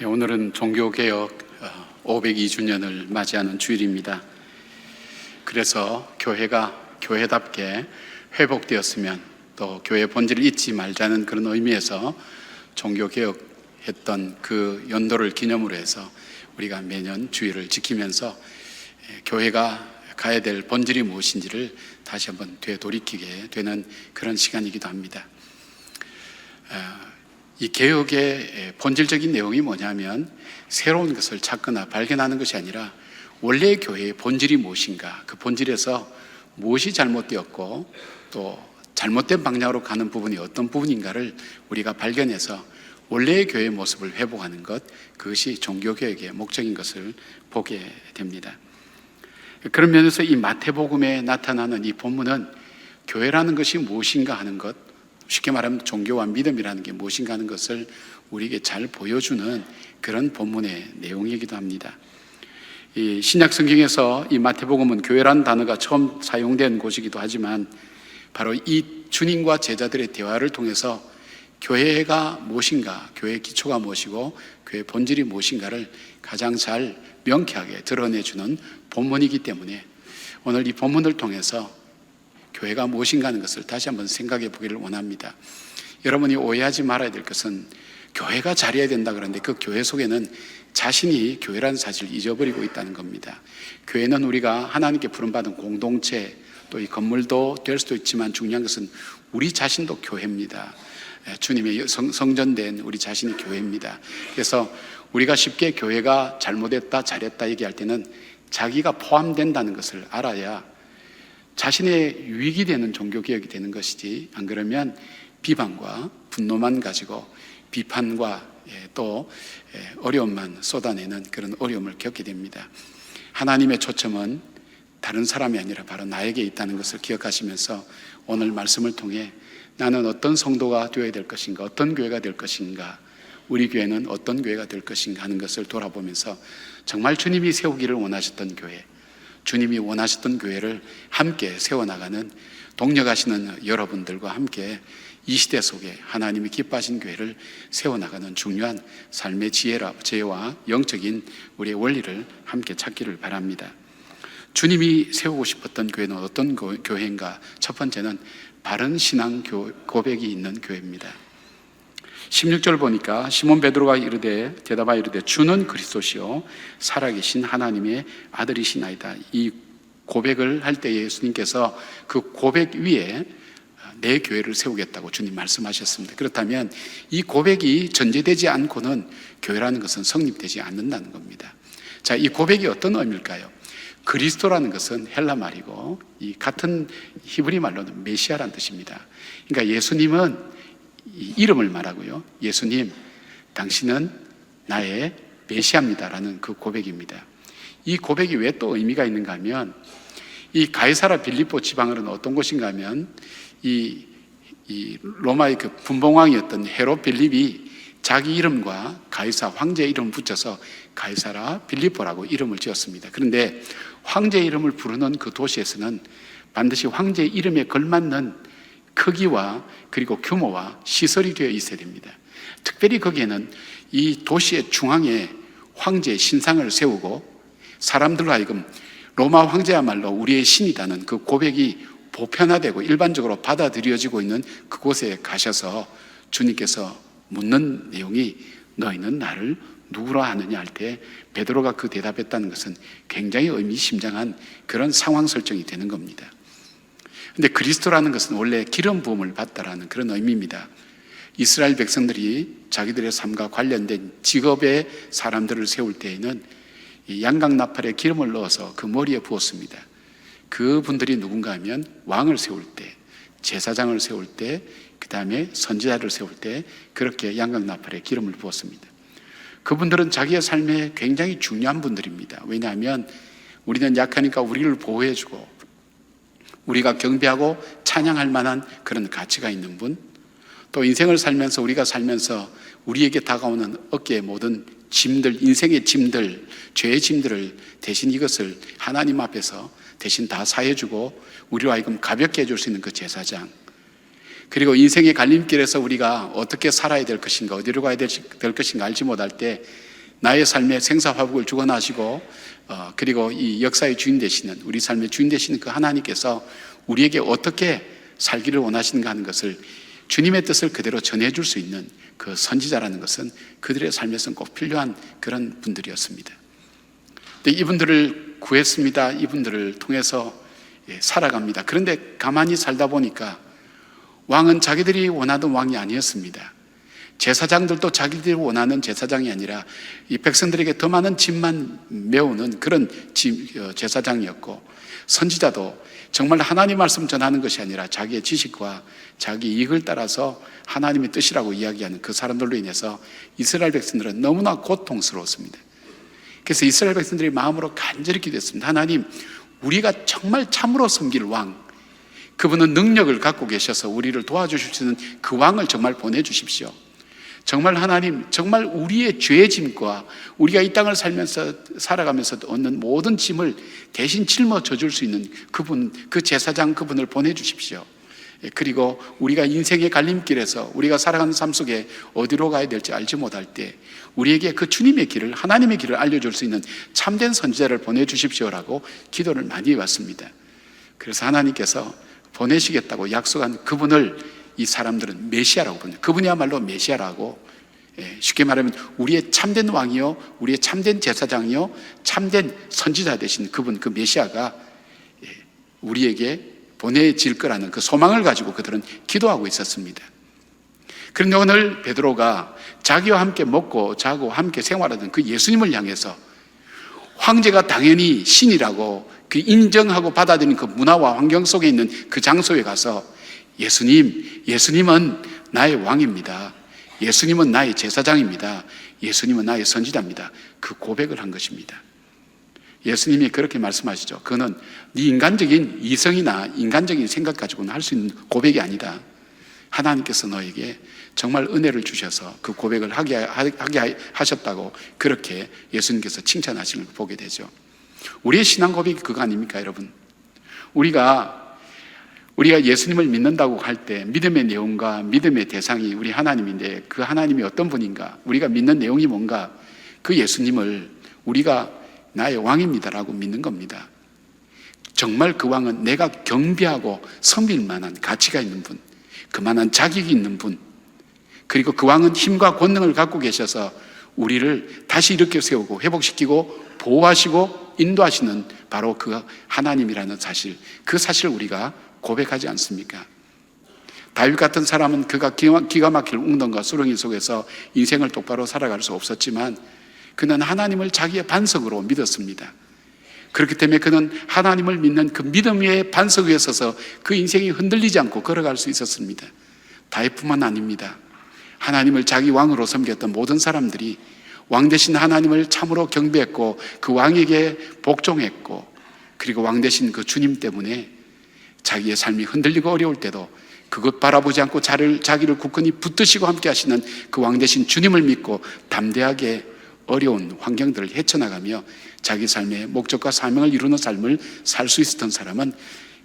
오늘은 종교개혁 502주년을 맞이하는 주일입니다. 그래서 교회가 교회답게 회복되었으면 또 교회 본질을 잊지 말자는 그런 의미에서 종교개혁했던 그 연도를 기념으로 해서 우리가 매년 주일을 지키면서 교회가 가야 될 본질이 무엇인지를 다시 한번 되돌이키게 되는 그런 시간이기도 합니다. 이 개혁의 본질적인 내용이 뭐냐면 새로운 것을 찾거나 발견하는 것이 아니라 원래 교회의 본질이 무엇인가, 그 본질에서 무엇이 잘못되었고 또 잘못된 방향으로 가는 부분이 어떤 부분인가를 우리가 발견해서 원래의 교회의 모습을 회복하는 것, 그것이 종교개혁의 목적인 것을 보게 됩니다. 그런 면에서 이 마태복음에 나타나는 이 본문은 교회라는 것이 무엇인가 하는 것, 쉽게 말하면 종교와 믿음이라는 게 무엇인가 하는 것을 우리에게 잘 보여주는 그런 본문의 내용이기도 합니다. 이 신약 성경에서 이 마태복음은 교회라는 단어가 처음 사용된 곳이기도 하지만 바로 이 주님과 제자들의 대화를 통해서 교회가 무엇인가, 교회의 기초가 무엇이고 교회의 본질이 무엇인가를 가장 잘 명쾌하게 드러내주는 본문이기 때문에 오늘 이 본문을 통해서 교회가 무엇인가 하는 것을 다시 한번 생각해 보기를 원합니다. 여러분이 오해하지 말아야 될 것은 교회가 잘해야 된다 그러는데 그 교회 속에는 자신이 교회라는 사실을 잊어버리고 있다는 겁니다. 교회는 우리가 하나님께 부름받은 공동체, 또 이 건물도 될 수도 있지만 중요한 것은 우리 자신도 교회입니다. 주님의 성전된 우리 자신이 교회입니다. 그래서 우리가 쉽게 교회가 잘못했다 잘했다 얘기할 때는 자기가 포함된다는 것을 알아야 자신의 유익이 되는 종교개혁이 되는 것이지, 안 그러면 비방과 분노만 가지고 비판과 또 어려움만 쏟아내는 그런 어려움을 겪게 됩니다. 하나님의 초점은 다른 사람이 아니라 바로 나에게 있다는 것을 기억하시면서 오늘 말씀을 통해 나는 어떤 성도가 되어야 될 것인가, 어떤 교회가 될 것인가, 우리 교회는 어떤 교회가 될 것인가 하는 것을 돌아보면서 정말 주님이 세우기를 원하셨던 교회, 주님이 원하셨던 교회를 함께 세워나가는 동력하시는 여러분들과 함께 이 시대 속에 하나님이 기뻐하신 교회를 세워나가는 중요한 삶의 지혜와 영적인 우리의 원리를 함께 찾기를 바랍니다. 주님이 세우고 싶었던 교회는 어떤 교회인가? 첫 번째는 바른 신앙 고백이 있는 교회입니다. 16절 보니까 시몬 베드로가 대답하여 이르되 주는 그리스도시요 살아계신 하나님의 아들이시나이다. 이 고백을 할 때 예수님께서 그 고백 위에 내 교회를 세우겠다고 주님 말씀하셨습니다. 그렇다면 이 고백이 전제되지 않고는 교회라는 것은 성립되지 않는다는 겁니다. 자, 이 고백이 어떤 의미일까요? 그리스도라는 것은 헬라 말이고 이 같은 히브리 말로는 메시아라는 뜻입니다. 그러니까 예수님은 이름을 말하고요. 예수님, 당신은 나의 메시아입니다라는 그 고백입니다. 이 고백이 왜 또 의미가 있는가 하면 이 가이사라 빌립보 지방은 어떤 곳인가 하면 이 로마의 그 분봉왕이었던 헤롯 빌립이 자기 이름과 가이사 황제 이름을 붙여서 가이사라 빌립보라고 이름을 지었습니다. 그런데 황제 이름을 부르는 그 도시에서는 반드시 황제 이름에 걸맞는 크기와 그리고 규모와 시설이 되어 있어야 됩니다. 특별히 거기에는 이 도시의 중앙에 황제의 신상을 세우고 사람들로 하여금 로마 황제야말로 우리의 신이라는 그 고백이 보편화되고 일반적으로 받아들여지고 있는 그곳에 가셔서 주님께서 묻는 내용이 너희는 나를 누구라 하느냐 할 때 베드로가 그 대답했다는 것은 굉장히 의미심장한 그런 상황 설정이 되는 겁니다. 근데 그리스도라는 것은 원래 기름 부음을 받다라는 그런 의미입니다. 이스라엘 백성들이 자기들의 삶과 관련된 직업의 사람들을 세울 때에는 이 양각 나팔에 기름을 넣어서 그 머리에 부었습니다. 그분들이 누군가 하면 왕을 세울 때, 제사장을 세울 때, 그 다음에 선지자를 세울 때 그렇게 양각 나팔에 기름을 부었습니다. 그분들은 자기의 삶에 굉장히 중요한 분들입니다. 왜냐하면 우리는 약하니까 우리를 보호해주고 우리가 경배하고 찬양할 만한 그런 가치가 있는 분, 또 인생을 살면서 우리가 살면서 우리에게 다가오는 어깨의 모든 짐들, 인생의 짐들, 죄의 짐들을 대신 이것을 하나님 앞에서 대신 다 사해주고 우리로 하여금 가볍게 해줄 수 있는 그 제사장, 그리고 인생의 갈림길에서 우리가 어떻게 살아야 될 것인가, 어디로 가야 될 것인가 알지 못할 때 나의 삶의 생사화복을 주관하시고 그리고 이 역사의 주인 되시는, 우리 삶의 주인 되시는 그 하나님께서 우리에게 어떻게 살기를 원하시는가 하는 것을, 주님의 뜻을 그대로 전해줄 수 있는 그 선지자라는 것은 그들의 삶에서는 꼭 필요한 그런 분들이었습니다. 근데 이분들을 구했습니다. 이분들을 통해서 살아갑니다. 그런데 가만히 살다 보니까 왕은 자기들이 원하던 왕이 아니었습니다. 제사장들도 자기들이 원하는 제사장이 아니라 이 백성들에게 더 많은 짐만 메우는 그런 제사장이었고, 선지자도 정말 하나님 말씀 전하는 것이 아니라 자기의 지식과 자기 이익을 따라서 하나님의 뜻이라고 이야기하는 그 사람들로 인해서 이스라엘 백성들은 너무나 고통스러웠습니다. 그래서 이스라엘 백성들이 마음으로 간절히 기도했습니다. 하나님, 우리가 정말 참으로 섬길 왕, 그분은 능력을 갖고 계셔서 우리를 도와주실 수 있는 그 왕을 정말 보내주십시오. 정말 하나님, 정말 우리의 죄의 짐과 우리가 이 땅을 살아가면서 얻는 모든 짐을 대신 짊어져 줄 수 있는 그분, 그 제사장 그분을 보내주십시오. 그리고 우리가 인생의 갈림길에서 우리가 살아가는 삶 속에 어디로 가야 될지 알지 못할 때 우리에게 그 주님의 길을, 하나님의 길을 알려줄 수 있는 참된 선지자를 보내주십시오라고 기도를 많이 해왔습니다. 그래서 하나님께서 보내시겠다고 약속한 그분을 이 사람들은 메시아라고 부릅니다. 그분이야말로 메시아라고, 쉽게 말하면 우리의 참된 왕이요, 우리의 참된 제사장이요, 참된 선지자 되신 그분, 그 메시아가 우리에게 보내질 거라는 그 소망을 가지고 그들은 기도하고 있었습니다. 그런데 오늘 베드로가 자기와 함께 먹고 자고 함께 생활하던 그 예수님을 향해서 황제가 당연히 신이라고 그 인정하고 받아들이는 그 문화와 환경 속에 있는 그 장소에 가서 예수님은 나의 왕입니다. 예수님은 나의 제사장입니다. 예수님은 나의 선지자입니다. 그 고백을 한 것입니다. 예수님이 그렇게 말씀하시죠. 그거는 네 인간적인 이성이나 인간적인 생각 가지고는 할 수 있는 고백이 아니다. 하나님께서 너에게 정말 은혜를 주셔서 그 고백을 하게 하셨다고 그렇게 예수님께서 칭찬하시는 걸 보게 되죠. 우리의 신앙 고백이 그거 아닙니까, 여러분? 우리가 예수님을 믿는다고 할 때 믿음의 내용과 믿음의 대상이 우리 하나님인데 그 하나님이 어떤 분인가, 우리가 믿는 내용이 뭔가, 그 예수님을 우리가 나의 왕입니다라고 믿는 겁니다. 정말 그 왕은 내가 경배하고 섬길 만한 가치가 있는 분, 그만한 자격이 있는 분, 그리고 그 왕은 힘과 권능을 갖고 계셔서 우리를 다시 일으켜 세우고 회복시키고 보호하시고 인도하시는 바로 그 하나님이라는 사실, 그 사실을 우리가 고백하지 않습니까? 다윗 같은 사람은 그가 기가 막힐 웅덩과 수렁이 속에서 인생을 똑바로 살아갈 수 없었지만 그는 하나님을 자기의 반석으로 믿었습니다. 그렇기 때문에 그는 하나님을 믿는 그 믿음의 반석 위에 서서 그 인생이 흔들리지 않고 걸어갈 수 있었습니다. 다윗뿐만 아닙니다. 하나님을 자기 왕으로 섬겼던 모든 사람들이 왕 대신 하나님을 참으로 경배했고 그 왕에게 복종했고, 그리고 왕 대신 그 주님 때문에 자기의 삶이 흔들리고 어려울 때도 그것 바라보지 않고 자기를 굳건히 붙드시고 함께 하시는 그 왕 대신 주님을 믿고 담대하게 어려운 환경들을 헤쳐나가며 자기 삶의 목적과 사명을 이루는 삶을 살 수 있었던 사람은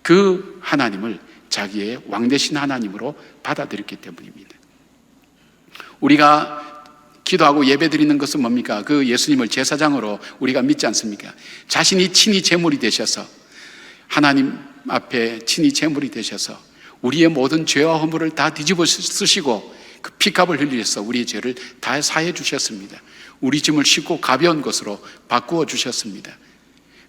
그 하나님을 자기의 왕 대신 하나님으로 받아들였기 때문입니다. 우리가 기도하고 예배드리는 것은 뭡니까? 그 예수님을 제사장으로 우리가 믿지 않습니까? 자신이 친히 제물이 되셔서, 하나님 앞에 친히 제물이 되셔서 우리의 모든 죄와 허물을 다 뒤집어 쓰시고 그 피값을 흘리셔서 우리의 죄를 다 사해 주셨습니다. 우리 짐을 쉽고 가벼운 것으로 바꾸어 주셨습니다.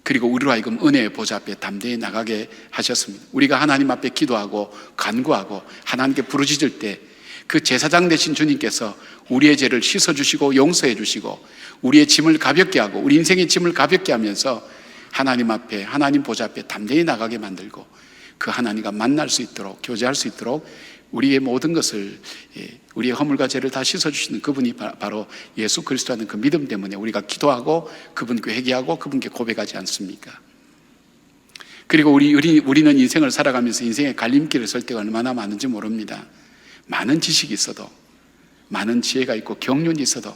그리고 우리로 하여금 은혜의 보좌 앞에 담대히 나가게 하셨습니다. 우리가 하나님 앞에 기도하고 간구하고 하나님께 부르짖을 때 그 제사장 되신 주님께서 우리의 죄를 씻어주시고 용서해 주시고 우리의 짐을 가볍게 하고 우리 인생의 짐을 가볍게 하면서 하나님 앞에, 하나님 보좌 앞에 담대히 나가게 만들고 그 하나님과 만날 수 있도록, 교제할 수 있도록 우리의 모든 것을, 우리의 허물과 죄를 다 씻어주시는 그분이 바로 예수 그리스도라는 그 믿음 때문에 우리가 기도하고 그분께 회개하고 그분께 고백하지 않습니까? 그리고 우리는 인생을 살아가면서 인생의 갈림길을 설 때가 얼마나 많은지 모릅니다. 많은 지식이 있어도, 많은 지혜가 있고 경륜이 있어도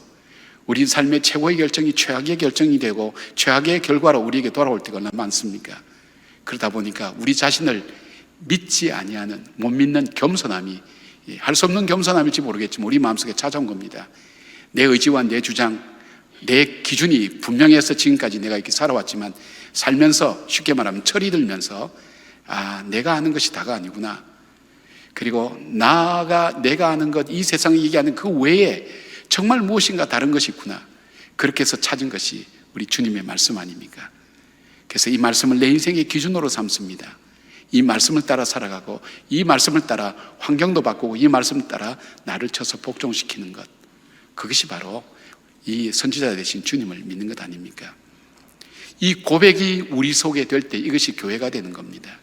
우리 삶의 최고의 결정이 최악의 결정이 되고 최악의 결과로 우리에게 돌아올 때가 얼마나 많습니까? 그러다 보니까 우리 자신을 믿지 아니하는, 못 믿는 겸손함이, 할 수 없는 겸손함일지 모르겠지만 우리 마음속에 찾아온 겁니다. 내 의지와 내 주장, 내 기준이 분명해서 지금까지 내가 이렇게 살아왔지만, 살면서 쉽게 말하면 철이 들면서 내가 아는 것이 다가 아니구나. 그리고 내가 아는 것, 이 세상이 얘기하는 그 외에 정말 무엇인가 다른 것이 있구나. 그렇게 해서 찾은 것이 우리 주님의 말씀 아닙니까? 그래서 이 말씀을 내 인생의 기준으로 삼습니다. 이 말씀을 따라 살아가고, 이 말씀을 따라 환경도 바꾸고, 이 말씀을 따라 나를 쳐서 복종시키는 것, 그것이 바로 이 선지자 되신 주님을 믿는 것 아닙니까? 이 고백이 우리 속에 될 때 이것이 교회가 되는 겁니다.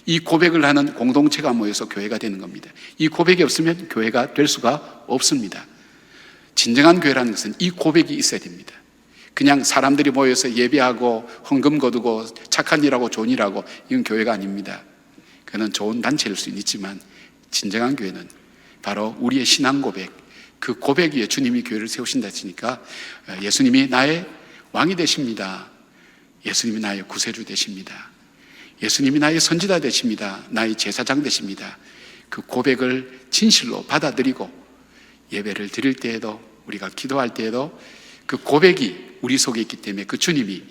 이 고백을 하는 공동체가 모여서 교회가 되는 겁니다. 이 고백이 없으면 교회가 될 수가 없습니다. 진정한 교회라는 것은 이 고백이 있어야 됩니다. 그냥 사람들이 모여서 예배하고 헌금 거두고 착한 일하고 좋은 일하고, 이건 교회가 아닙니다. 그는 좋은 단체일 수는 있지만 진정한 교회는 바로 우리의 신앙 고백, 그 고백 위에 주님이 교회를 세우신다 했으니까, 예수님이 나의 왕이 되십니다. 예수님이 나의 구세주 되십니다. 예수님이 나의 선지자 되십니다. 나의 제사장 되십니다. 그 고백을 진실로 받아들이고 예배를 드릴 때에도, 우리가 기도할 때에도 그 고백이 우리 속에 있기 때문에 그 주님이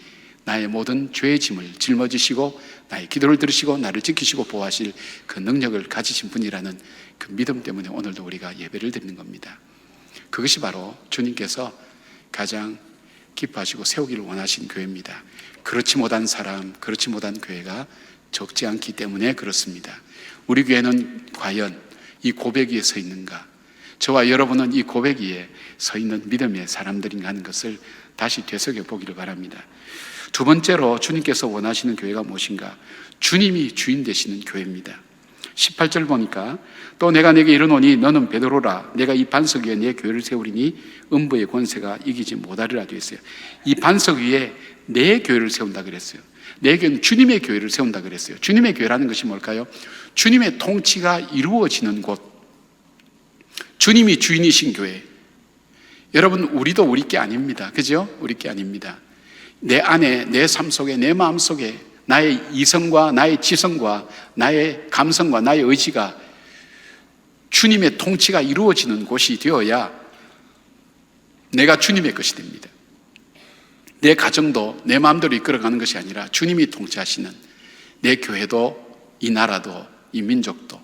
나의 모든 죄의 짐을 짊어지시고 나의 기도를 들으시고 나를 지키시고 보호하실 그 능력을 가지신 분이라는 그 믿음 때문에 오늘도 우리가 예배를 드리는 겁니다. 그것이 바로 주님께서 가장 기뻐하시고 세우기를 원하신 교회입니다. 그렇지 못한 사람, 그렇지 못한 교회가 적지 않기 때문에 그렇습니다. 우리 교회는 과연 이 고백 위에 서 있는가? 저와 여러분은 이 고백 위에 서 있는 믿음의 사람들인가 하는 것을 다시 되새겨 보기를 바랍니다. 두 번째로 주님께서 원하시는 교회가 무엇인가? 주님이 주인 되시는 교회입니다. 18절 보니까, 또 내가 내게 이르노니 너는 베드로라. 내가 이 반석 위에 내 교회를 세우리니 음부의 권세가 이기지 못하리라 되어 있어요. 이 반석 위에 내 교회를 세운다 그랬어요. 내 교회는 주님의 교회를 세운다 그랬어요. 주님의 교회라는 것이 뭘까요? 주님의 통치가 이루어지는 곳, 주님이 주인이신 교회. 여러분, 우리도 우리 게 아닙니다. 그죠? 우리 게 아닙니다. 내 안에, 내 삶 속에, 내 마음 속에 나의 이성과 나의 지성과 나의 감성과 나의 의지가 주님의 통치가 이루어지는 곳이 되어야 내가 주님의 것이 됩니다. 내 가정도 내 마음대로 이끌어가는 것이 아니라 주님이 통치하시는 내 교회도, 이 나라도, 이 민족도.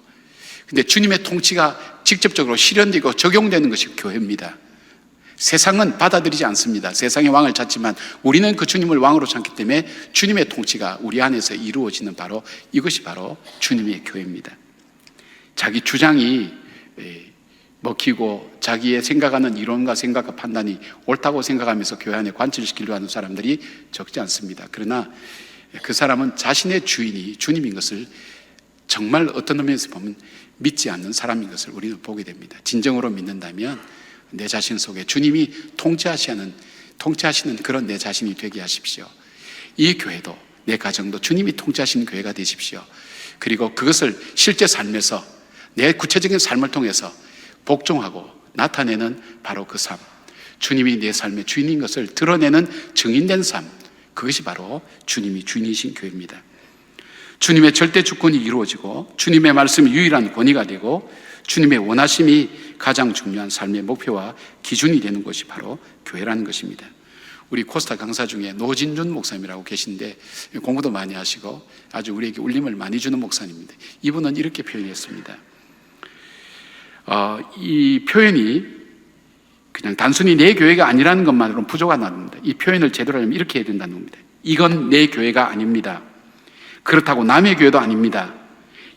근데 주님의 통치가 직접적으로 실현되고 적용되는 것이 교회입니다. 세상은 받아들이지 않습니다. 세상의 왕을 찾지만 우리는 그 주님을 왕으로 찾기 때문에 주님의 통치가 우리 안에서 이루어지는 바로 이것이 바로 주님의 교회입니다. 자기 주장이 먹히고 자기의 생각하는 이론과 생각과 판단이 옳다고 생각하면서 교회 안에 관철시키려 하는 사람들이 적지 않습니다. 그러나 그 사람은 자신의 주인이 주님인 것을 정말 어떤 의미에서 보면 믿지 않는 사람인 것을 우리는 보게 됩니다. 진정으로 믿는다면 내 자신 속에 주님이 통치하시는 그런 내 자신이 되게 하십시오. 이 교회도, 내 가정도 주님이 통치하시는 교회가 되십시오. 그리고 그것을 실제 삶에서, 내 구체적인 삶을 통해서 복종하고 나타내는 바로 그 삶, 주님이 내 삶의 주인인 것을 드러내는 증인된 삶, 그것이 바로 주님이 주인이신 교회입니다. 주님의 절대 주권이 이루어지고 주님의 말씀이 유일한 권위가 되고 주님의 원하심이 가장 중요한 삶의 목표와 기준이 되는 것이 바로 교회라는 것입니다. 우리 코스타 강사 중에 노진준 목사님이라고 계신데 공부도 많이 하시고 아주 우리에게 울림을 많이 주는 목사님입니다. 이분은 이렇게 표현했습니다. 이 표현이 그냥 단순히 내 교회가 아니라는 것만으로는 부족하다는 겁니다. 이 표현을 제대로 하려면 이렇게 해야 된다는 겁니다. 이건 내 교회가 아닙니다. 그렇다고 남의 교회도 아닙니다.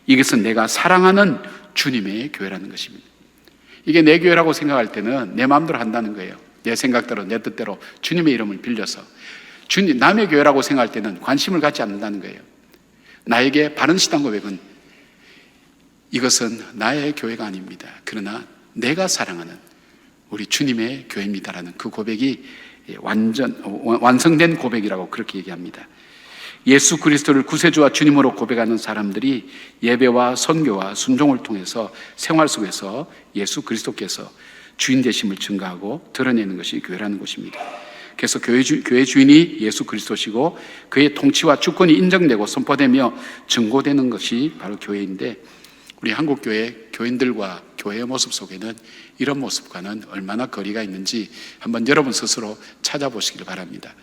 이것은 내가 사랑하는 주님의 교회라는 것입니다. 이게 내 교회라고 생각할 때는 내 마음대로 한다는 거예요. 내 생각대로, 내 뜻대로 주님의 이름을 빌려서. 남의 교회라고 생각할 때는 관심을 갖지 않는다는 거예요. 나에게 바른 신앙 고백은 이것은 나의 교회가 아닙니다. 그러나 내가 사랑하는 우리 주님의 교회입니다라는 그 고백이 완성된 고백이라고 그렇게 얘기합니다. 예수 그리스도를 구세주와 주님으로 고백하는 사람들이 예배와 선교와 순종을 통해서 생활 속에서 예수 그리스도께서 주인 되심을 증거하고 드러내는 것이 교회라는 것입니다. 그래서 교회 주인이 예수 그리스도시고 그의 통치와 주권이 인정되고 선포되며 증거되는 것이 바로 교회인데, 우리 한국교회 교인들과 교회의 모습 속에는 이런 모습과는 얼마나 거리가 있는지 한번 여러분 스스로 찾아보시길 바랍니다.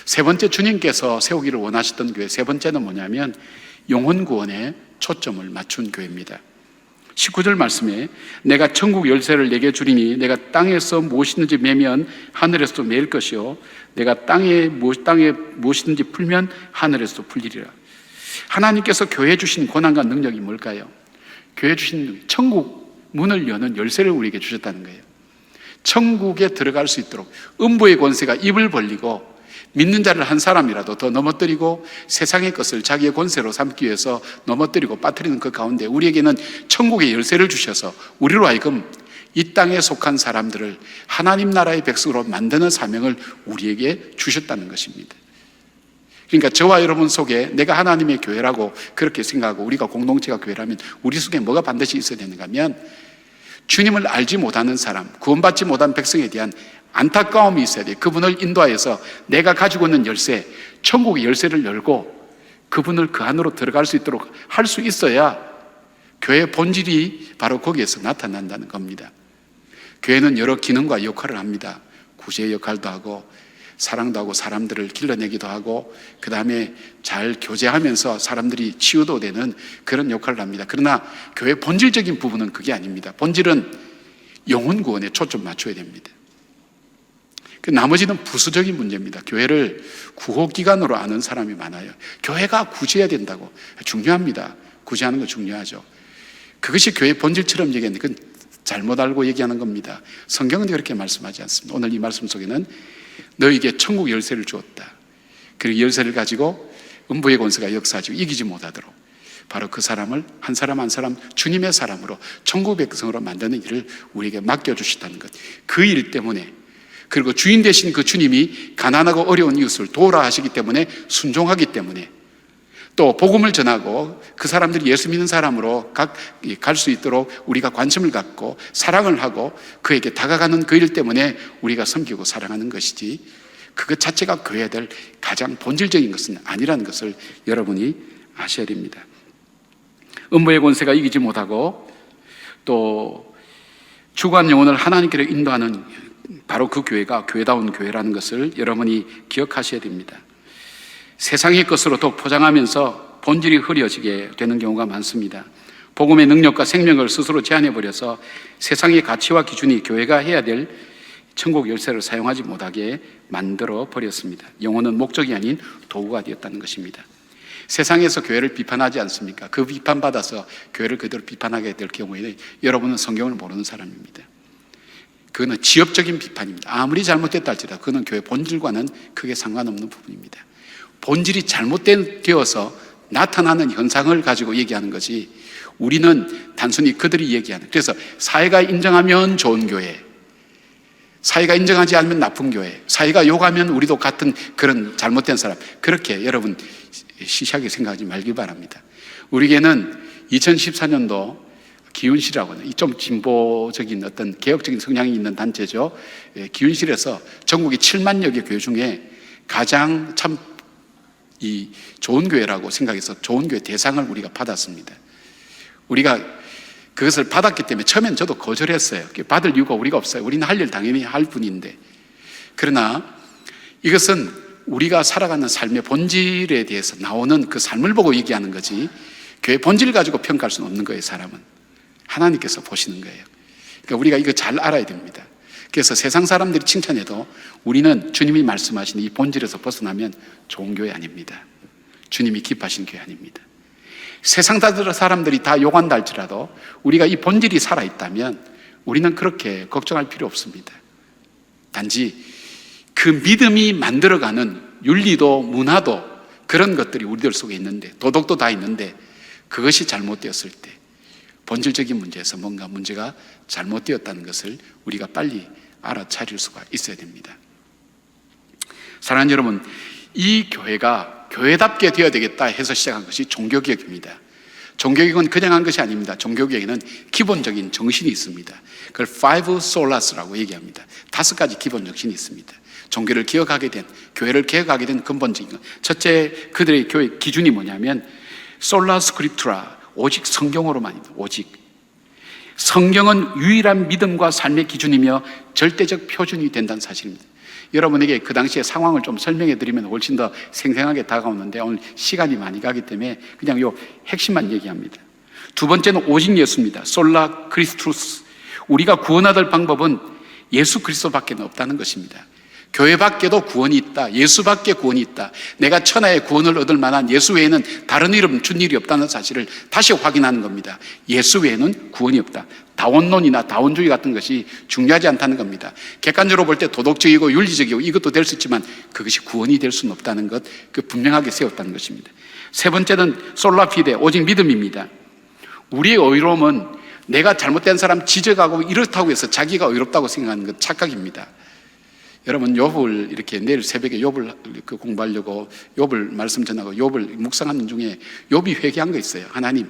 세 번째, 주님께서 세우기를 원하셨던 교회 세 번째는 뭐냐면 영혼 구원에 초점을 맞춘 교회입니다. 19절 말씀에 내가 천국 열쇠를 내게 주리니 내가 땅에서 무엇이든지 매면 하늘에서도 매일 것이요 내가 땅에 무엇이든지 풀면 하늘에서도 풀리리라. 하나님께서 교회에 주신 권한과 능력이 뭘까요? 교회에 주신 천국 문을 여는 열쇠를 우리에게 주셨다는 거예요. 천국에 들어갈 수 있도록 음부의 권세가 입을 벌리고 믿는 자를 한 사람이라도 더 넘어뜨리고 세상의 것을 자기의 권세로 삼기 위해서 넘어뜨리고 빠뜨리는 그 가운데 우리에게는 천국의 열쇠를 주셔서 우리로 하여금 이 땅에 속한 사람들을 하나님 나라의 백성으로 만드는 사명을 우리에게 주셨다는 것입니다. 그러니까 저와 여러분 속에 내가 하나님의 교회라고 그렇게 생각하고 우리가 공동체가 교회라면 우리 속에 뭐가 반드시 있어야 되는가 하면 주님을 알지 못하는 사람, 구원받지 못한 백성에 대한 안타까움이 있어야 돼요. 그분을 인도하여서 내가 가지고 있는 열쇠, 천국의 열쇠를 열고 그분을 그 안으로 들어갈 수 있도록 할 수 있어야 교회의 본질이 바로 거기에서 나타난다는 겁니다. 교회는 여러 기능과 역할을 합니다. 구제의 역할도 하고 사랑도 하고 사람들을 길러내기도 하고 그 다음에 잘 교제하면서 사람들이 치유도 되는 그런 역할을 합니다. 그러나 교회의 본질적인 부분은 그게 아닙니다. 본질은 영혼 구원에 초점 맞춰야 됩니다. 나머지는 부수적인 문제입니다. 교회를 구호기관으로 아는 사람이 많아요. 교회가 구제해야 된다고. 중요합니다. 구제하는 거 중요하죠. 그것이 교회의 본질처럼 얘기하는데 그건 잘못 알고 얘기하는 겁니다. 성경은 그렇게 말씀하지 않습니다. 오늘 이 말씀 속에는 너에게 천국 열쇠를 주었다. 그리고 열쇠를 가지고 음부의 권세가 역사하지고 이기지 못하도록 바로 그 사람을 한 사람 한 사람 주님의 사람으로 천국 백성으로 만드는 일을 우리에게 맡겨주셨다는 것. 그 일 때문에 그리고 주인 되신 그 주님이 가난하고 어려운 이웃을 도우라 하시기 때문에 순종하기 때문에 또 복음을 전하고 그 사람들이 예수 믿는 사람으로 갈 수 있도록 우리가 관심을 갖고 사랑을 하고 그에게 다가가는 그 일 때문에 우리가 섬기고 사랑하는 것이지 그것 자체가 교회에 될 가장 본질적인 것은 아니라는 것을 여러분이 아셔야 됩니다. 음부의 권세가 이기지 못하고 또 주관 영혼을 하나님께로 인도하는 바로 그 교회가 교회다운 교회라는 것을 여러분이 기억하셔야 됩니다. 세상의 것으로 더 포장하면서 본질이 흐려지게 되는 경우가 많습니다. 복음의 능력과 생명을 스스로 제한해버려서 세상의 가치와 기준이 교회가 해야 될 천국 열쇠를 사용하지 못하게 만들어 버렸습니다. 영혼은 목적이 아닌 도구가 되었다는 것입니다. 세상에서 교회를 비판하지 않습니까? 그 비판받아서 교회를 그대로 비판하게 될 경우에는 여러분은 성경을 모르는 사람입니다. 그거는 지엽적인 비판입니다. 아무리 잘못됐다 할지라도 그거는 교회 본질과는 크게 상관없는 부분입니다. 본질이 잘못되어서 나타나는 현상을 가지고 얘기하는 것이 우리는 단순히 그들이 얘기하는 그래서 사회가 인정하면 좋은 교회, 사회가 인정하지 않으면 나쁜 교회, 사회가 욕하면 우리도 같은 그런 잘못된 사람 그렇게 여러분 시시하게 생각하지 말기 바랍니다. 우리에게는 2014년도 기운실이라고 하는 좀 진보적인 어떤 개혁적인 성향이 있는 단체죠. 기운실에서 전국의 7만여 개 교회 중에 가장 참 이 좋은 교회라고 생각해서 좋은 교회 대상을 우리가 받았습니다. 우리가 그것을 받았기 때문에 처음엔 저도 거절했어요. 받을 이유가 우리가 없어요. 우리는 할 일 당연히 할 뿐인데. 그러나 이것은 우리가 살아가는 삶의 본질에 대해서 나오는 그 삶을 보고 얘기하는 거지 교회 본질을 가지고 평가할 수는 없는 거예요. 사람은 하나님께서 보시는 거예요. 그러니까 우리가 이거 잘 알아야 됩니다. 그래서 세상 사람들이 칭찬해도 우리는 주님이 말씀하신 이 본질에서 벗어나면 좋은 교회 아닙니다. 주님이 기뻐하신 교회 아닙니다. 세상 사람들이 다 욕한다 할지라도 우리가 이 본질이 살아있다면 우리는 그렇게 걱정할 필요 없습니다. 단지 그 믿음이 만들어가는 윤리도 문화도 그런 것들이 우리들 속에 있는데 도덕도 다 있는데 그것이 잘못되었을 때 본질적인 문제에서 뭔가 문제가 잘못되었다는 것을 우리가 빨리 알아차릴 수가 있어야 됩니다. 사랑하는 여러분, 이 교회가 교회답게 되어야 되겠다 해서 시작한 것이 종교개혁입니다. 종교개혁은 그냥 한 것이 아닙니다. 종교개혁에는 기본적인 정신이 있습니다. 그걸 Five Solas라고 얘기합니다. 5가지 기본 정신이 있습니다. 종교를 개혁하게 된, 교회를 개혁하게 된 근본적인 것. 첫째, 그들의 교회 기준이 뭐냐면 Sola Scriptura, 오직 성경으로만입니다. 오직. 성경은 유일한 믿음과 삶의 기준이며 절대적 표준이 된다는 사실입니다. 여러분에게 그 당시의 상황을 좀 설명해 드리면 훨씬 더 생생하게 다가오는데 오늘 시간이 많이 가기 때문에 그냥 요 핵심만 얘기합니다. 두 번째는 오직 예수입니다. 솔라 크리스투스. 우리가 구원받을 방법은 예수 그리스도밖에 없다는 것입니다. 교회 밖에도 구원이 있다. 예수 밖에 구원이 있다. 내가 천하의 구원을 얻을 만한 예수 외에는 다른 이름 준 일이 없다는 사실을 다시 확인하는 겁니다. 예수 외에는 구원이 없다. 다원론이나 다원주의 같은 것이 중요하지 않다는 겁니다. 객관적으로 볼 때 도덕적이고 윤리적이고 이것도 될 수 있지만 그것이 구원이 될 수는 없다는 것, 그 분명하게 세웠다는 것입니다. 세 번째는 솔라피데, 오직 믿음입니다. 우리의 의로움은 내가 잘못된 사람 지적하고 이렇다고 해서 자기가 의롭다고 생각하는 것 착각입니다. 여러분 욥을 이렇게 내일 새벽에 욥을 공부하려고 욥을 말씀 전하고 욥을 묵상하는 중에 욥이 회개한 거 있어요. 하나님,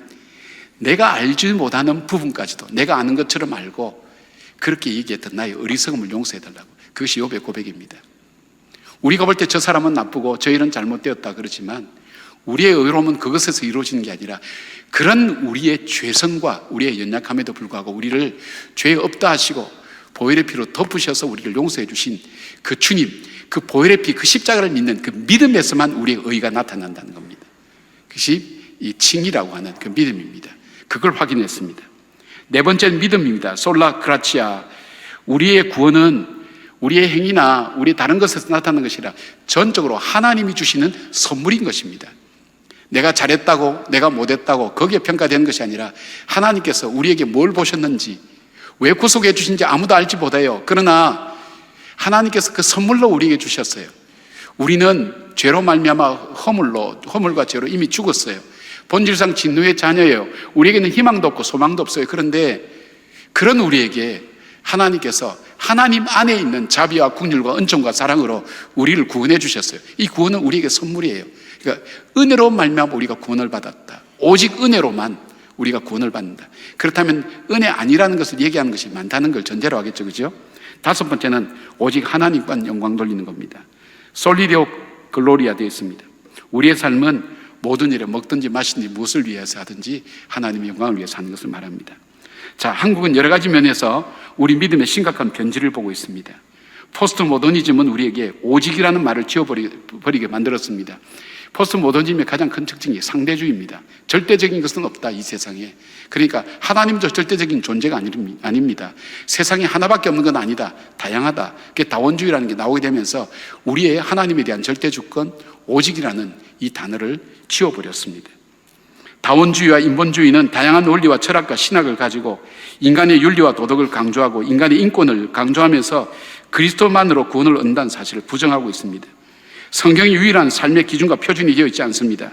내가 알지 못하는 부분까지도 내가 아는 것처럼 알고 그렇게 얘기했던 나의 어리석음을 용서해달라고. 그것이 욥의 고백입니다. 우리가 볼 때 저 사람은 나쁘고 저 일은 잘못되었다 그러지만 우리의 의로움은 그것에서 이루어지는 게 아니라 그런 우리의 죄성과 우리의 연약함에도 불구하고 우리를 죄에 없다 하시고 보혈의 피로 덮으셔서 우리를 용서해 주신 그 주님, 그 보혈의 피, 그 십자가를 믿는 그 믿음에서만 우리의 의가 나타난다는 겁니다. 그것이 이 칭이라고 하는 그 믿음입니다. 그걸 확인했습니다. 네 번째는 믿음입니다. 솔라 그라치아. 우리의 구원은 우리의 행위나 우리 다른 것에서 나타나는 것이 아니라 전적으로 하나님이 주시는 선물인 것입니다. 내가 잘했다고 내가 못했다고 거기에 평가되는 것이 아니라 하나님께서 우리에게 뭘 보셨는지 왜 구속해 주신지 아무도 알지 못해요. 그러나 하나님께서 그 선물로 우리에게 주셨어요. 우리는 죄로 말미암아 허물과 죄로 이미 죽었어요. 본질상 진노의 자녀예요. 우리에게는 희망도 없고 소망도 없어요. 그런데 그런 우리에게 하나님께서 하나님 안에 있는 자비와 긍휼과 은총과 사랑으로 우리를 구원해 주셨어요. 이 구원은 우리에게 선물이에요. 그러니까 은혜로 말미암아 우리가 구원을 받았다. 오직 은혜로만 우리가 구원을 받는다. 그렇다면 은혜 아니라는 것을 얘기하는 것이 많다는 걸 전제로 하겠죠. 그죠? 다섯 번째는 오직 하나님만 영광 돌리는 겁니다. 솔리디오 글로리아 되어 있습니다. 우리의 삶은 모든 일에 먹든지 마시든지 무엇을 위해서 하든지 하나님의 영광을 위해서 하는 것을 말합니다. 자, 한국은 여러 가지 면에서 우리 믿음의 심각한 변질을 보고 있습니다. 포스트 모더니즘은 우리에게 오직이라는 말을 지워버리게 만들었습니다. 포스트 모더니즘의 가장 큰 특징이 상대주의입니다. 절대적인 것은 없다, 이 세상에. 그러니까 하나님도 절대적인 존재가 아닙니다. 세상에 하나밖에 없는 건 아니다, 다양하다. 그게 다원주의라는 게 나오게 되면서 우리의 하나님에 대한 절대주권, 오직이라는 이 단어를 지워버렸습니다. 다원주의와 인본주의는 다양한 원리와 철학과 신학을 가지고 인간의 윤리와 도덕을 강조하고 인간의 인권을 강조하면서 그리스도만으로 구원을 얻는다는 사실을 부정하고 있습니다. 성경이 유일한 삶의 기준과 표준이 되어 있지 않습니다.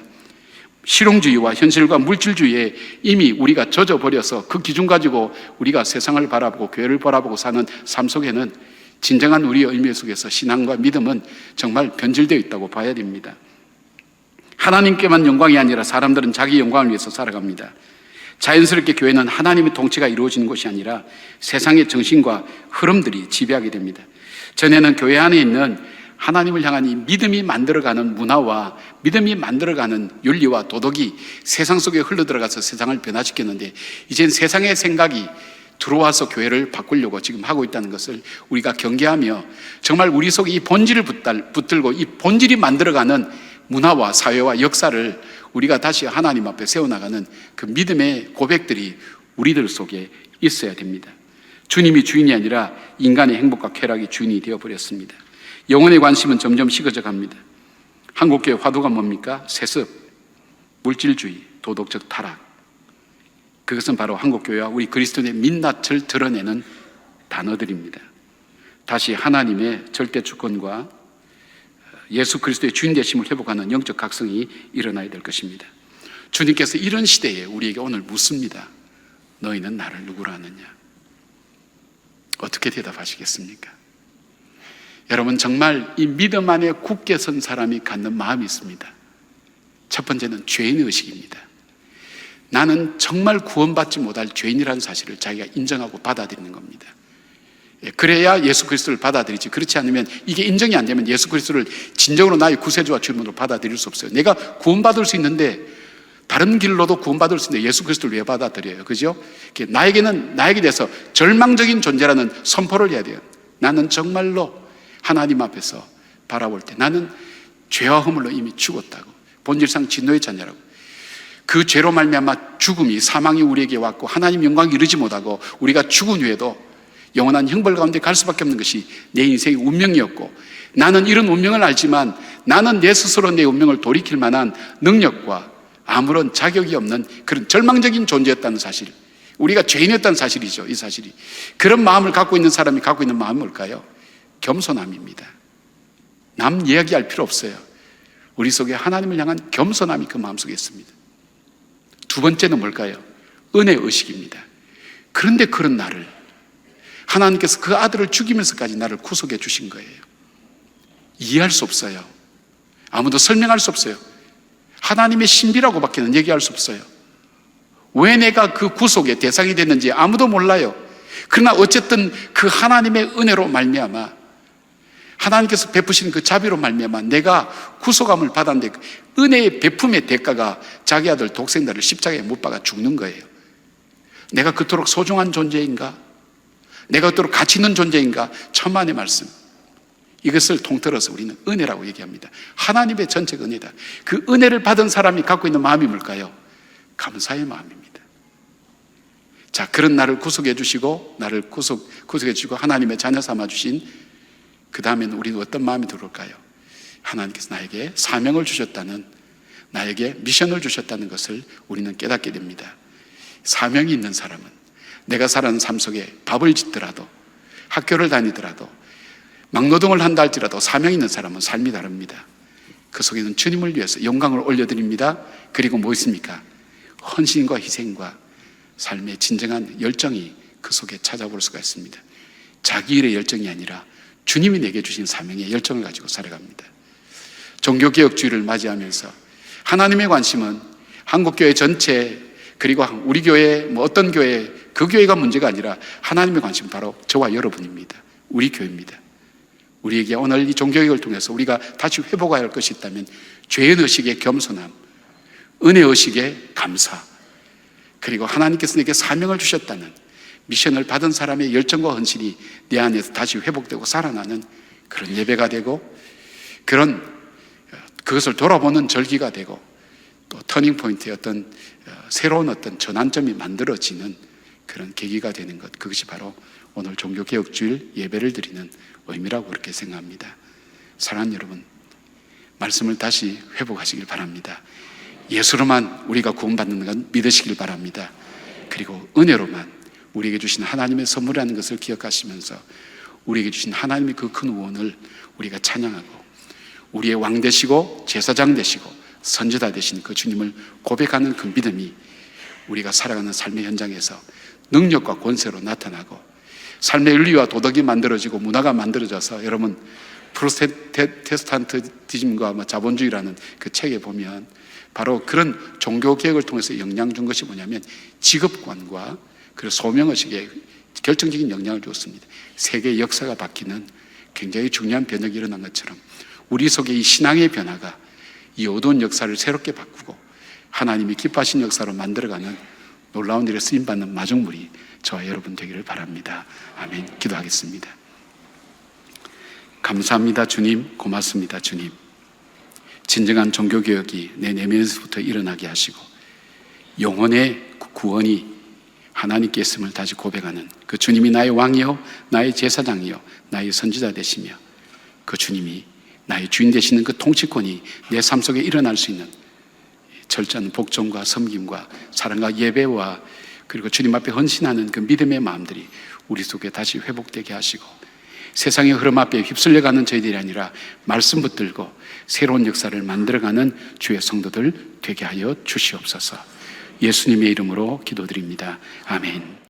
실용주의와 현실과 물질주의에 이미 우리가 젖어버려서 그 기준 가지고 우리가 세상을 바라보고 교회를 바라보고 사는 삶 속에는 진정한 우리의 의미 속에서 신앙과 믿음은 정말 변질되어 있다고 봐야 됩니다. 하나님께만 영광이 아니라 사람들은 자기 영광을 위해서 살아갑니다. 자연스럽게 교회는 하나님의 통치가 이루어지는 것이 아니라 세상의 정신과 흐름들이 지배하게 됩니다. 전에는 교회 안에 있는 하나님을 향한 이 믿음이 만들어가는 문화와 믿음이 만들어가는 윤리와 도덕이 세상 속에 흘러들어가서 세상을 변화시켰는데 이젠 세상의 생각이 들어와서 교회를 바꾸려고 지금 하고 있다는 것을 우리가 경계하며 정말 우리 속에 이 본질을 붙들고 이 본질이 만들어가는 문화와 사회와 역사를 우리가 다시 하나님 앞에 세워나가는 그 믿음의 고백들이 우리들 속에 있어야 됩니다. 주님이 주인이 아니라 인간의 행복과 쾌락이 주인이 되어버렸습니다. 영혼의 관심은 점점 식어져 갑니다. 한국교회 화두가 뭡니까? 세습, 물질주의, 도덕적 타락. 그것은 바로 한국교회와 우리 그리스도인의 민낯을 드러내는 단어들입니다. 다시 하나님의 절대 주권과 예수 그리스도의 주인 되심을 회복하는 영적 각성이 일어나야 될 것입니다. 주님께서 이런 시대에 우리에게 오늘 묻습니다. 너희는 나를 누구로 아느냐? 어떻게 대답하시겠습니까? 여러분, 정말 이 믿음 안에 굳게 선 사람이 갖는 마음이 있습니다. 첫 번째는 죄인의 의식입니다. 나는 정말 구원받지 못할 죄인이라는 사실을 자기가 인정하고 받아들이는 겁니다. 그래야 예수 그리스도를 받아들이지, 그렇지 않으면 이게 인정이 안 되면 예수 그리스도를 진정으로 나의 구세주와 주님으로 받아들일 수 없어요. 내가 구원받을 수 있는데 다른 길로도 구원받을 수 있는데 예수 그리스도를 왜 받아들여요? 그죠? 나에게 대해서 절망적인 존재라는 선포를 해야 돼요. 나는 정말로 하나님 앞에서 바라볼 때 나는 죄와 허물로 이미 죽었다고, 본질상 진노의 자녀라고, 그 죄로 말미암아 죽음이, 사망이 우리에게 왔고 하나님 영광을 이루지 못하고 우리가 죽은 후에도 영원한 형벌 가운데 갈 수밖에 없는 것이 내 인생의 운명이었고, 나는 이런 운명을 알지만 나는 내 스스로 내 운명을 돌이킬 만한 능력과 아무런 자격이 없는 그런 절망적인 존재였다는 사실, 우리가 죄인이었다는 사실이죠. 이 사실이. 그런 마음을 갖고 있는 사람이 갖고 있는 마음은 뭘까요? 겸손함입니다. 남 이야기할 필요 없어요. 우리 속에 하나님을 향한 겸손함이 그 마음속에 있습니다. 두 번째는 뭘까요? 은혜의식입니다. 그런데 그런 나를 하나님께서 그 아들을 죽이면서까지 나를 구속해 주신 거예요. 이해할 수 없어요. 아무도 설명할 수 없어요. 하나님의 신비라고밖에는 얘기할 수 없어요. 왜 내가 그 구속의 대상이 됐는지 아무도 몰라요. 그러나 어쨌든 그 하나님의 은혜로 말미암아, 하나님께서 베푸신 그 자비로 말미암아 내가 구속함을 받았는데, 은혜의 베품의 대가가 자기 아들 독생자를 십자가에 못 박아 죽는 거예요. 내가 그토록 소중한 존재인가? 내가 그토록 가치 있는 존재인가? 천만의 말씀. 이것을 통틀어서 우리는 은혜라고 얘기합니다. 하나님의 전체가 은혜다. 그 은혜를 받은 사람이 갖고 있는 마음이 뭘까요? 감사의 마음입니다. 자, 그런 나를 구속해 주시고, 나를 구속해 주시고 하나님의 자녀 삼아 주신 그 다음에는 우리는 어떤 마음이 들어올까요? 하나님께서 나에게 사명을 주셨다는, 나에게 미션을 주셨다는 것을 우리는 깨닫게 됩니다. 사명이 있는 사람은 내가 살아가는 삶 속에 밥을 짓더라도, 학교를 다니더라도, 막노동을 한다 할지라도 사명이 있는 사람은 삶이 다릅니다. 그 속에는 주님을 위해서 영광을 올려드립니다. 그리고 뭐 있습니까? 헌신과 희생과 삶의 진정한 열정이 그 속에 찾아볼 수가 있습니다. 자기 일의 열정이 아니라 주님이 내게 주신 사명의 열정을 가지고 살아갑니다. 종교개혁주의를 맞이하면서 하나님의 관심은 한국교회 전체, 그리고 우리 교회, 어떤 교회, 그 교회가 문제가 아니라 하나님의 관심은 바로 저와 여러분입니다. 우리 교회입니다. 우리에게 오늘 이 종교개혁을 통해서 우리가 다시 회복해야 할 것이 있다면 죄의식의 겸손함, 은혜의식의 감사, 그리고 하나님께서 내게 사명을 주셨다는 미션을 받은 사람의 열정과 헌신이 내 안에서 다시 회복되고 살아나는 그런 예배가 되고, 그것을 돌아보는 절기가 되고, 또 터닝포인트의 어떤 새로운 어떤 전환점이 만들어지는 그런 계기가 되는 것, 그것이 바로 오늘 종교개혁주일 예배를 드리는 의미라고 그렇게 생각합니다. 사랑하는 여러분, 말씀을 다시 회복하시길 바랍니다. 예수로만 우리가 구원받는 건 믿으시길 바랍니다. 그리고 은혜로만 우리에게 주신 하나님의 선물이라는 것을 기억하시면서 우리에게 주신 하나님의 그 큰 구원을 우리가 찬양하고, 우리의 왕 되시고 제사장 되시고 선지자 되신 그 주님을 고백하는 그 믿음이 우리가 살아가는 삶의 현장에서 능력과 권세로 나타나고, 삶의 윤리와 도덕이 만들어지고 문화가 만들어져서, 여러분 프로테스탄티즘과 자본주의라는 그 책에 보면 바로 그런 종교개혁을 통해서 영향 준 것이 뭐냐면 직업관과 그리고 소명의식에 결정적인 영향을 주었습니다. 세계의 역사가 바뀌는 굉장히 중요한 변혁이 일어난 것처럼 우리 속에 이 신앙의 변화가 이 어두운 역사를 새롭게 바꾸고 하나님이 기뻐하신 역사로 만들어가는 놀라운 일에 쓰임받는 마중물이 저와 여러분 되기를 바랍니다. 아멘. 기도하겠습니다. 감사합니다 주님, 고맙습니다 주님. 진정한 종교개혁이 내 내면에서부터 일어나게 하시고 영혼의 구원이 하나님께 있음을 다시 고백하는 그 주님이 나의 왕이요 나의 제사장이요 나의 선지자 되시며, 그 주님이 나의 주인 되시는 그 통치권이 내 삶 속에 일어날 수 있는 철저한 복종과 섬김과 사랑과 예배와 그리고 주님 앞에 헌신하는 그 믿음의 마음들이 우리 속에 다시 회복되게 하시고, 세상의 흐름 앞에 휩쓸려가는 저희들이 아니라 말씀 붙들고 새로운 역사를 만들어가는 주의 성도들 되게 하여 주시옵소서. 예수님의 이름으로 기도드립니다. 아멘.